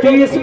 30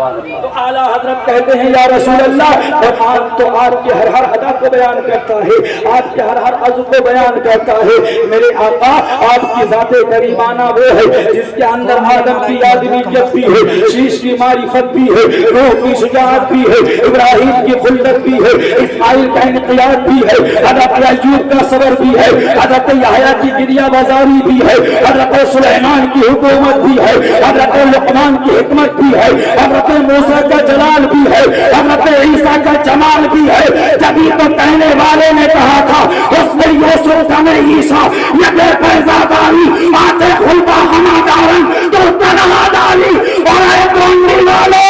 تو اعلیٰ حضرت کہتے ہیں یا رسول اللہ، قرآن تو آپ کے ہر ہر ادا کو بیان کرتا ہے، آپ کے ہر ہر عزو کو بیان کرتا ہے۔ میرے آقا آپ کی ذات کریمانہ وہ ہے جس کے اندر آدم کی آدمیت بھی ہے، شیش کی معرفت بھی ہے، روح کی شجاعت بھی ہے، ابراہیم کی خلدت بھی ہے، اسماعیل کا انقیاد بھی ہے، حضرت ایوب کا صبر بھی ہے، حضرت یحییٰ کی گریہ بازاری بھی ہے، حضرت سلیمان کی حکومت بھی ہے، حضرت لقمان کی حکمت بھی ہے، حضرت موسیٰ کا جلال بھی ہے، حضرت عیسیٰ کا جمال بھی ہے۔ جبھی تو کہنے والے نے کہا تھا حسن یوسف کا میں عیسیٰ یدے پیزاداری آتے خلبہ ہمادارن تو تنہا داری اور اے کونی والو،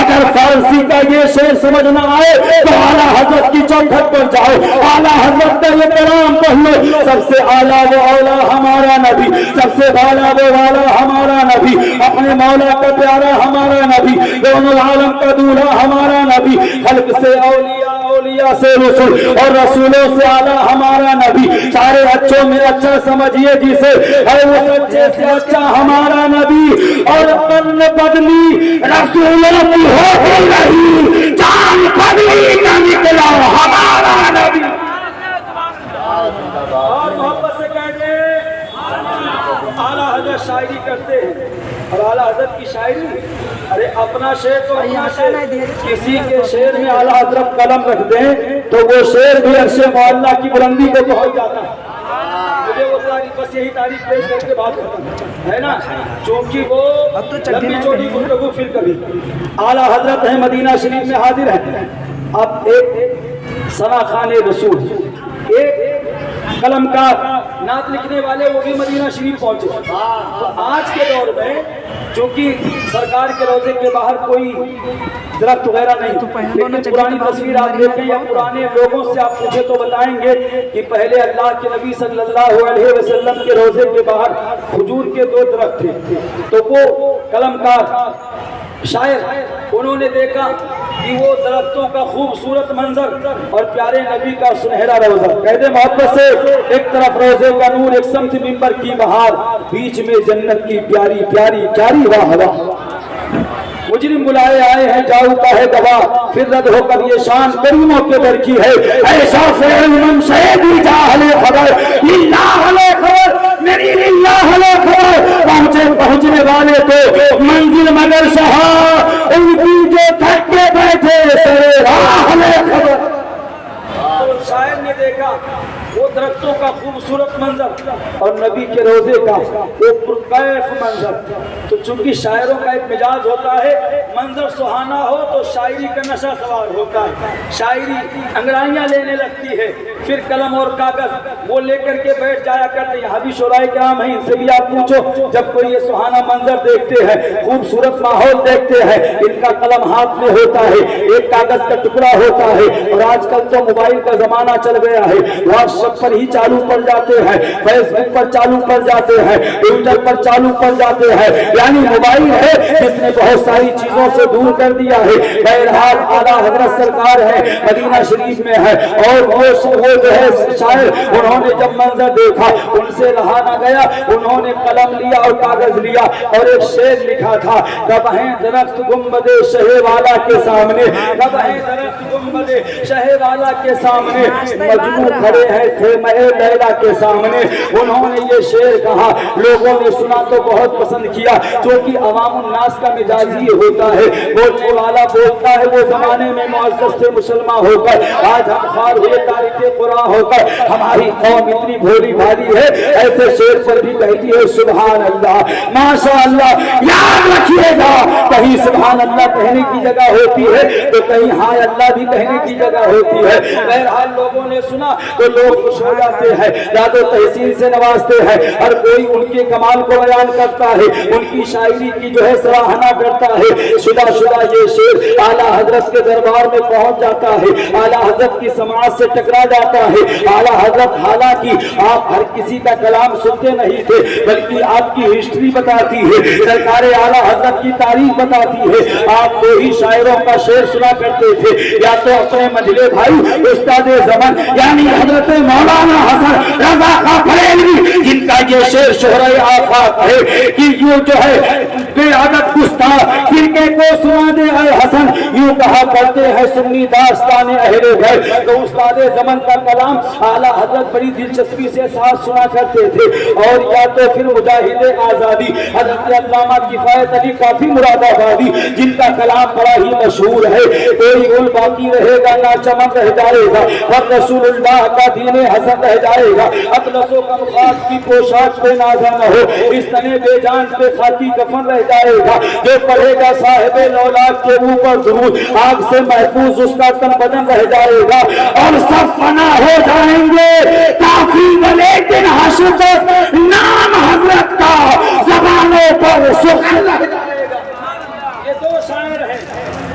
اگر فارسی کا یہ شعر سمجھ نہ آئے تو اعلیٰ حضرت کی چوکھٹ پر جاؤ، اعلیٰ حضرت کا یہ کلام پڑھ لو۔ سب سے اعلیٰ وہ اولا ہمارا نبی، سب سے بالا وہ والا ہمارا نبی، اپنے مولا کا پیارا ہمارا نبی، دونوں عالم کا دولہا ہمارا نبی، خلق سے اولیاء، اولیاء سے رسول اور رسولوں سے اعلیٰ ہمارا نبی، سارے اچھوں میں اچھا سمجھیے جسے، ہے وہ سچے سے اچھا ہمارا نبی، اور قرن بدلی رسولوں کی ہوتی رہی، جان بدلی کا نکلا ہمارا نبی۔ اور محبت سے کہتے ہیں اعلیٰ حضرت شاعری کرتے ہیں، اور اعلیٰ حضرت کی شاعری، ارے اپنا شعر تو اپنا شعر، کسی کے شعر میں اعلیٰ حضرت قلم رکھ دیں تو وہ شعر بھی عرش معلیٰ کی بلندی کو پہنچ جاتا ہے۔ مجھے وہ تاریخ، بس یہی تاریخ پیش کر کے بات کرتا ہے نا، چونکہ وہ لمبی چوڑی گفتگو پھر کبھی۔ اعلیٰ حضرت ہیں مدینہ شریف میں حاضر ہیں، اب ایک ثنا خان رسول، ایک قلم کار، نعت لکھنے والے، وہ بھی مدینہ شریف پہنچے۔ تو آج کے دور میں چونکہ سرکار کے روضے کے باہر کوئی درخت وغیرہ نہیں، لیکن پرانی تصویر آپ دیکھیں یا پرانے لوگوں سے آپ پوچھیں تو بتائیں گے کہ پہلے اللہ کے نبی صلی اللہ علیہ وسلم کے روضے کے باہر کھجور کے 2 درخت تھے، تو وہ قلم کار شاعر انہوں نے دیکھا کہ وہ درختوں کا خوبصورت منظر اور پیارے نبی کا سنہرا روضہ، کہتے محبت سے ایک طرف روضے کا نور، ایک سمت منبر کی بہار، بیچ میں جنت کی پیاری پیاری پیاری واہ واہ۔ مجرم بلائے آئے ہیں جاؤ کا ہے گواہ، پھر رد ہو کر یہ شان کریموں کے در کی ہے، ایسا فعل من شہدی جاہل خبر للہ علیہ خبر میری للہ علیہ خبر، پہنچنے والے تو منزل مگر شہا، ان کی جو تھک کے بیٹھے سرے راہ علیہ خبر۔ تو شاعر نے دیکھا وہ درختوں کا خوبصورت منظر اور نبی کے روضے کا وہ پرکیف منظر، تو چونکہ شاعروں کا ایک مزاج ہوتا ہے منظر سہانا ہو تو شاعری کا نشہ سوار ہوتا ہے، شاعری انگڑائیاں لینے لگتی ہے، پھر قلم اور کاغذ وہ لے کر کے بیٹھ جایا کرتے ہیں۔ حدیث شعراء کرام ہیں، ان سے بھی آپ پوچھو، جب کوئی یہ سہانا منظر دیکھتے ہیں، خوبصورت ماحول دیکھتے ہیں، ان کا قلم ہاتھ میں ہوتا ہے، ایک کاغذ کا ٹکڑا ہوتا ہے، اور آج کل تو موبائل کا زمانہ چل گیا ہے، واٹس ایپ پر ہی چالو پڑ جاتے ہیں، فیس بک پر چالو پڑ جاتے ہیں، ٹویٹر پر چالو پڑ جاتے ہیں، یعنی موبائل ہے جس نے بہت ساری چیزوں سے دور کر دیا ہے۔ بہرحال اعلیٰ حضرت سرکار ہے مدینہ شریف میں ہے، اور وہ جو ہے شاعر، انہوں نے جب منظر دیکھا ان سے رہا نہ گیا، انہوں نے قلم لیا اور کاغذ لیا اور ایک شعر لکھا تھا، کب ہیں درخت گنبد شہ والا کے سامنے، کب ہیں درخت گنبد شہ والا کے سامنے، مجنوں کھڑے ہیں خیمہ لیلا کے سامنے۔ انہوں نے یہ شعر کہا، لوگوں نے سنا تو بہت پسند کیا، کیونکہ عوام الناس کا مزاج یہ ہوتا ہے، بولنے والا بولتا ہے، وہ زمانے میں معزز سے مسلمان ہو کر آج ہم خوار ہوئے تاریخ قرآن ہو کر ہماری قوم اتنی بھولی بھاری ہے، ایسے شعر پر بھی کہتی ہے سبحان اللہ ماشاء اللہ۔ یاد رکھیے گا، کہیں سبحان اللہ کہنے کی جگہ ہوتی ہے تو کہیں ہائے اللہ بھی کہنے کی جگہ ہوتی ہے۔ بہرحال لوگوں نے سنا تو لوگ خوش ہو جاتے ہیں، یاد و تحسین سے نوازتے ہیں، ہر کوئی ان کے کمال کو بیان کرتا ہے، ان کی شاعری کی جو ہے سراہنا کرتا ہے۔ شدہ یہ شعر اعلیٰ حضرت کے دربار میں پہنچ جاتا ہے، اعلیٰ حضرت کی سماعت سے ٹکرا جاتا ہے۔ اعلیٰ حضرت حالانکہ آپ ہر کسی کا کلام سنتے نہیں تھے، بلکہ آپ کی ہسٹری بتاتی ہے، سرکار اعلیٰ حضرت کی تاریخ بتاتی ہے، آپ دو ہی شاعروں کا شعر سنا کرتے تھے، یا تو اپنے منجلے بھائی استاد زمن یعنی حضرت مولانا حسن رضا خان بریلوی، جن کا یہ شعر شہرۂ آفاق ہے کہ یہ جو ہے بے عدد گستاخ فرقے کو سنا دے اے حسن، یوں کہا کرتے ہیں سنی داستان اہل بیت۔ تو استاد زمن کا کلام اعلیٰ حضرت بڑی دلچسپی سے ساتھ سنا کرتے تھے، اور یا تو پھر مجاہد آزادی حضرت علامہ کفایت علی کافی مراد آبادی، جن کا کلام بڑا ہی مشہور ہے، کوئی گل باقی رہے گا نہ چمن رہ جائے گا، اور رسول اللہ کا دین حسن رہ جائے گا، اطلس و کمخات کی پوشاک پہ نازا نہ ہو، اس تنے بے جان پہ خاکی کفن رہ جائے گا، جو پڑھے گا صاحب لولاک کے اوپر درود آگ سے محفوظ اس کا تن بدن رہ جائے گا، اور سب فنا ہو جائیں گے کافی لیکن حشر تک نام حضرت کا زبانوں پر سخن رہ جائے گا۔ یہ دو شاعر ہیں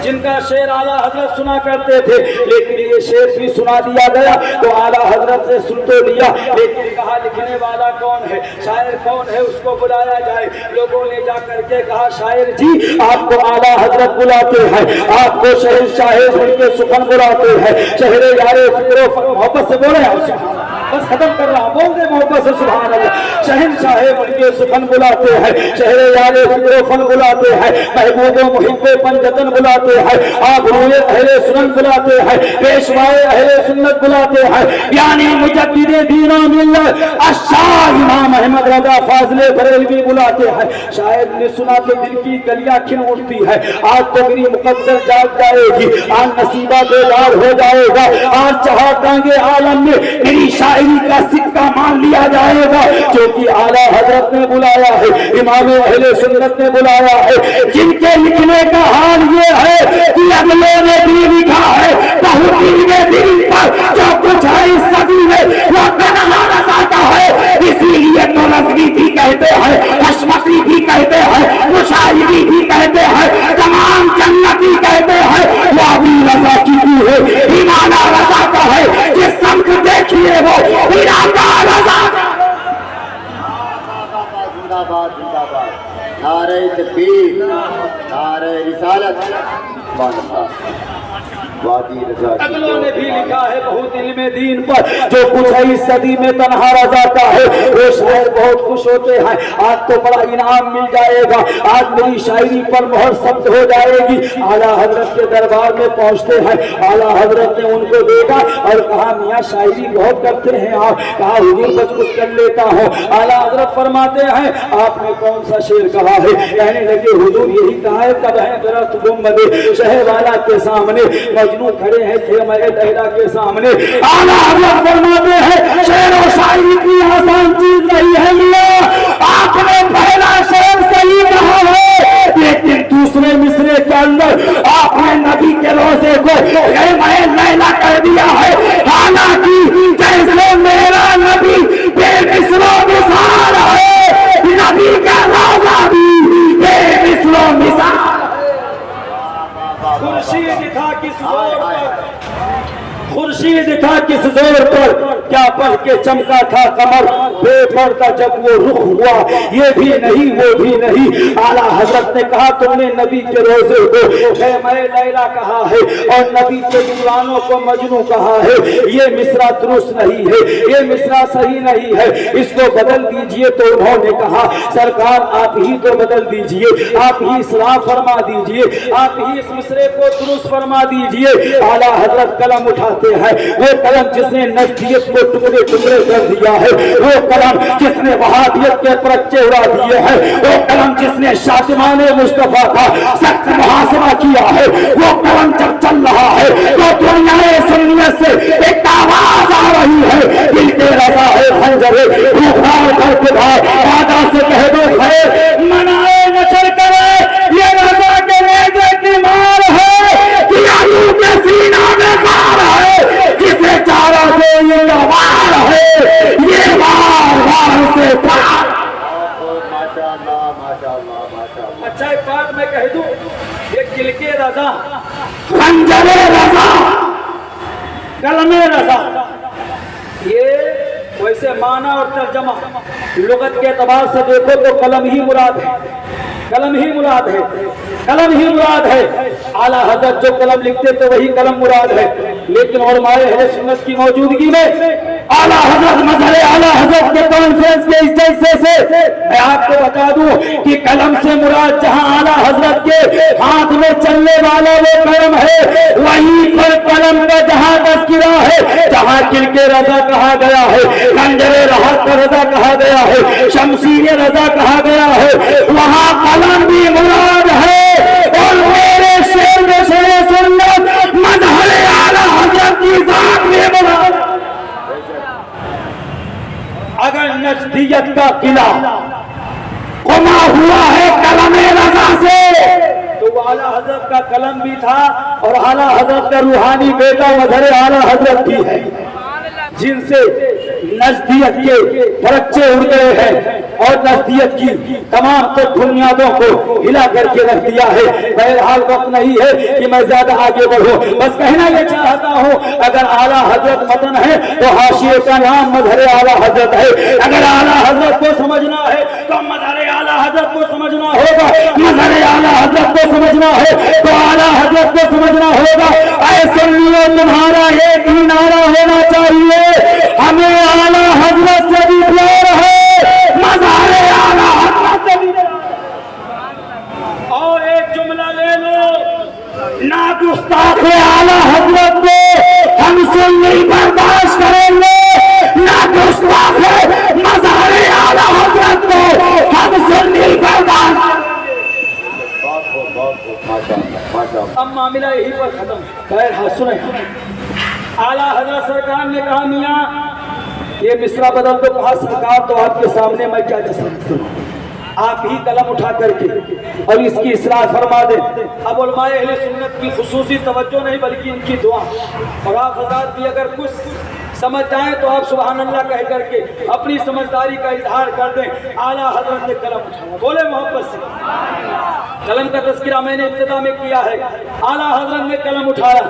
جن کا شعر اعلیٰ حضرت سنا کرتے تھے، لیکن یہ شعر بھی سنا دیا گیا تو اعلیٰ حضرت سے سن تو لیا، لیکن کہا لکھنے والا کون ہے، شاعر کون ہے، اس کو بلایا جائے۔ لوگوں نے جا کر کے کہا شاعر جی آپ کو اعلیٰ حضرت بلاتے ہیں، آپ کو شہنشاہ ان کے سخن بلاتے ہیں، شہر یار فکر و محبت سے بولے بس ختم کر رہا، بول دے محبت سے سبحان اللہ۔ شہنشاہ ان کے سخن بلاتے ہیں، شہر یار فکر و فن بلاتے ہیں، محبوب و محب پنجتن بلاتے ہیں، آپ روئے اہل سنت بلاتے ہیں، پیشوائے اہل سنت بلاتے ہیں، یعنی مجدد دین و ملت الشاہ امام احمد رضا فاضل بریلوی بلاتے ہیں۔ شاید نے سنا تو دل کی گلیاں کھل اٹھتی ہے، آج تو میری مقدر جاگ جائے گی، آج نصیبہ بیدار ہو جائے گا، آج چہا ٹانگے عالم میں میری شاعری کا سکہ مان لیا جائے گا، کیونکہ اعلیٰ حضرت نے بلایا ہے، امام اہل سنت نے بلایا ہے، جن کے لکھنے کا حال یہ ہے کہ اگلے نے بھی لکھا ہے بہت دل پر جو کچھ ہے اس صدی میں وہ تنہا رضا کا ہے، اسی لیے تو رضوی بھی کہتے ہیں، حشمتی بھی کہتے ہیں، مشاہدی بھی کہتے ہیں، تمام جنتی کہتے ہیں، وہ بھی رضا کی بھی ہے، ایمانہ رضا کا ہے، جس سمت دیکھیے وہ ارادہ رضا کا۔ زندہ باد زندہ باد، نعرہ تکبیر، نعرہ رسالت، وادی رضا۔ اگلوں نے بھی لکھا ہے بہت علم دین پر جو کچھ ہے اس صدی میں تنہا رضا کا ہے، وہ شاعر بہت خوش ہوتے ہیں، آج تو بڑا انعام مل جائے گا، آج میری شاعری پر مہر ثبت ہو جائے گی۔ اعلیٰ حضرت کے دربار میں پہنچتے ہیں، اعلیٰ حضرت نے ان کو دیکھا اور کہا میاں شاعری بہت کرتے ہیں آپ، کہا حضور بس کچھ کر لیتا ہوں۔ اعلیٰ حضرت فرماتے ہیں آپ نے کون سا شعر کہا ہے؟ کہنے لگے حضور یہی کہا ہے کب ہے درخت گنبد شہر والا کے سامنے، مجنوں کھڑے ہیں خیمہ دہلا کے سامنے۔ اعلیٰ حضرت فرماتے ہیں شعر و شاعری اتنی آسان چیز نہیں ہے میاں، آپ نے پہلا شعر صحیح کہا ہے، لیکن دوسرے مصرے کے اندر آپ نے نبی کے روزے کو خیمہ لیلا کر دیا ہے، حالانکہ جیسے میرا نبی بے مثل و مثال ہے، نبی کا روزہ بھی بے مثل و مثال۔ خورشید تھا کس زور پر، خورشید تھا کس زور پر، کیا پڑھ کے چمکا تھا قمر، بے پردہ جب وہ رخ ہوا، یہ بھی نہیں وہ بھی نہیں۔ اعلیٰ حضرت نے کہا تم نے نبی کے روزے کو خیمہ لیلا کہا ہے اور نبی کے دیوانوں کو مجنوں کہا ہے، یہ مصرع درست نہیں ہے، یہ مصرع صحیح نہیں ہے، اس کو بدل دیجئے۔ تو انہوں نے کہا سرکار آپ ہی تو بدل دیجئے، آپ ہی اصلاح فرما دیجئے، آپ ہی اس مصرے کو درست فرما دیجئے۔ اعلیٰ حضرت قلم اٹھاتے ہیں، وہ قلم جس نے نجدیت کو ٹکڑے ٹکڑے کر دیا ہے، وہ قلم جس نے وہابیت کے پرچے اڑا دیے ہیں، وہ قلم جس نے شاطمان مصطفیٰ کا سخت محاسبہ کیا ہے، وہ قلم جب چل رہا ہے تو دنیا سنیت سے ایک آواز آ رہی ہے، دل کے رضا ہے خنجر روخار کر کے بھائی آدھا سے کہہ دو خیر منائے نچر کرے، یہ رضا کے نیزے کی مار ہے، کیانو کے سینہ میں مار ہے، جسے چارہ دے یہ وار ہے، یہ وار سے پار۔ اچھا ایک بات میں کہہ دوں، یہ کلک رضا، خنجر رضا، قلم رضا، یہ ویسے معنی اور ترجمہ لغت کے اعتبار سے دیکھو تو قلم ہی مراد ہے، قلم ہی مراد ہے، قلم ہی مراد ہے۔ اعلیٰ حضرت جو قلم لکھتے تو وہی قلم مراد ہے، لیکن علماء اہل سنت کی موجودگی میں اعلیٰ حضرت مظہر اعلیٰ حضرت کے کانفرنس کے اس جلسے سے میں آپ کو بتا دوں کہ قلم سے مراد جہاں حضرت کے ہاتھ میں چلنے والا وہ قلم ہے، وہیں پر قلم کا جہاں تذکرہ ہے، جہاں کلک رضا کہا گیا ہے، خنجر راحت کا رضا کہا گیا ہے، شمشیر رضا کہا گیا ہے، وہاں قلم بھی مراد ہے۔ اور میرے شیر میں شیر سنت مظہر اعلیٰ حضرت کی ذات میں مراد۔ اگر نجدیت کا قلعہ قما ہوا ہے قلم رضا سے، تو وہ اعلیٰ حضرت کا قلم بھی تھا اور اعلیٰ حضرت کا روحانی بیٹا مظہر اعلیٰ حضرت بھی ہے، جن سے نزدیت کے درچے اڑ گئے ہیں اور نزدیت کی تمام تر بنیادوں کو ہلا کر کے رکھ دیا ہے۔ بہرحال وقت نہیں ہے کہ میں زیادہ آگے بڑھوں، بس کہنا یہ چاہتا ہوں اگر اعلیٰ حضرت متن ہے تو حاشیے کا نام مظہر اعلیٰ حضرت ہے۔ اگر اعلیٰ حضرت کو سمجھنا ہے تو مظہر اعلیٰ حضرت کو سمجھنا ہوگا، مظہر اعلیٰ حضرت کو سمجھنا ہے تو اعلیٰ حضرت کو سمجھنا ہوگا۔ اے سنیو تمہارا ایک ہی نعرہ ہونا چاہیے، ہمیں اعلیٰ حضرت سے بھی پیار ہے، مظہر اعلیٰ حضرت سے بھی۔ اور ایک جملہ لے لو، نہ گستاخ اعلیٰ حضرت کو ہم سنی برداشت کریں گے، نہ گستاخ مظہر اعلیٰ حضرت کو ہم سنی برداشت۔ اب معاملہ یہی پر ختم۔ خیر ہاں سنیں، اعلیٰ حضرت سرکار نے کہا میاں یہ مصرع بدل تو کہا سرکار تو آپ کے سامنے میں کیا جسارت کروں، آپ ہی قلم اٹھا کر کے اور اس کی اصلاح فرما دیں۔ اب علماء اہل سنت کی خصوصی توجہ نہیں بلکہ ان کی دعا، اور آپ حضرات بھی اگر کچھ سمجھ جائیں تو آپ سبحان اللہ کہہ کر کے اپنی سمجھداری کا اظہار کر دیں۔ اعلیٰ حضرت نے قلم اٹھایا، بولے محبت سے۔ قلم کا تذکرہ میں نے ابتدا میں کیا ہے، اعلیٰ حضرت نے قلم اٹھایا،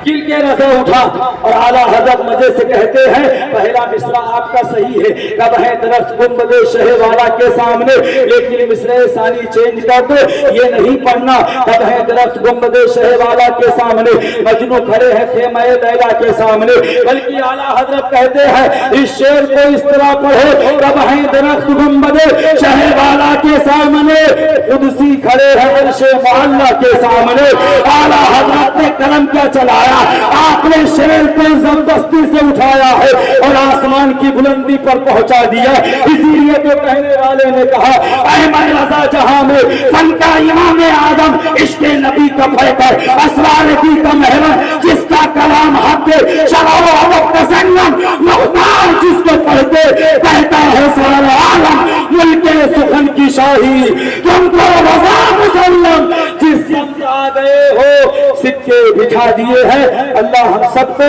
کل کے رضا اٹھا اور اعلیٰ حضرت مزے سے کہتے ہیں پہلا مصرع آپ کا صحیح ہے، کب ہے درخت گنبد شہ والا کے سامنے، لیکن مصرع ثانی چینج کر دو، یہ نہیں پڑھنا کب ہے درخت گنبد شہ والا کے سامنے، مجنو کھڑے ہیں خیمہ لیلا کے سامنے، بلکہ اعلیٰ حضرت کہتے ہیں اس شعر کو اس طرح پڑھو، کب ہے درخت گنبد شہ والا کے سامنے، قدسی کھڑے ہیں عرش معلیٰ کے سامنے۔ اعلیٰ حضرت نے قلم کیا چلایا، آپ نے شعر کو زبردستی سے اٹھایا ہے اور آسمان کی بلندی پر پہنچا دیا۔ اسی لیے تو کہنے والے نے کہا احمد رضا جہاں میں فن کا امام اعظم، عشق نبی کا پیکر، اسرار دی کا محور، جس کا کلام حق شرع و تسنم، مختار جس کو پڑھتے کہتا ہے سارا عالم، ملک سخن کی شاہی تم کو رضا مسلم، جس سمت آ گئے ہو سکے بٹھا دیے ہیں۔ اللہ ہم سب کو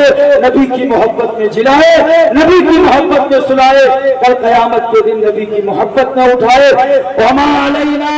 نبی کی محبت میں جلائے، نبی کی محبت میں سلائے، کل قیامت کے دن نبی کی محبت میں اٹھائے۔ وما علینا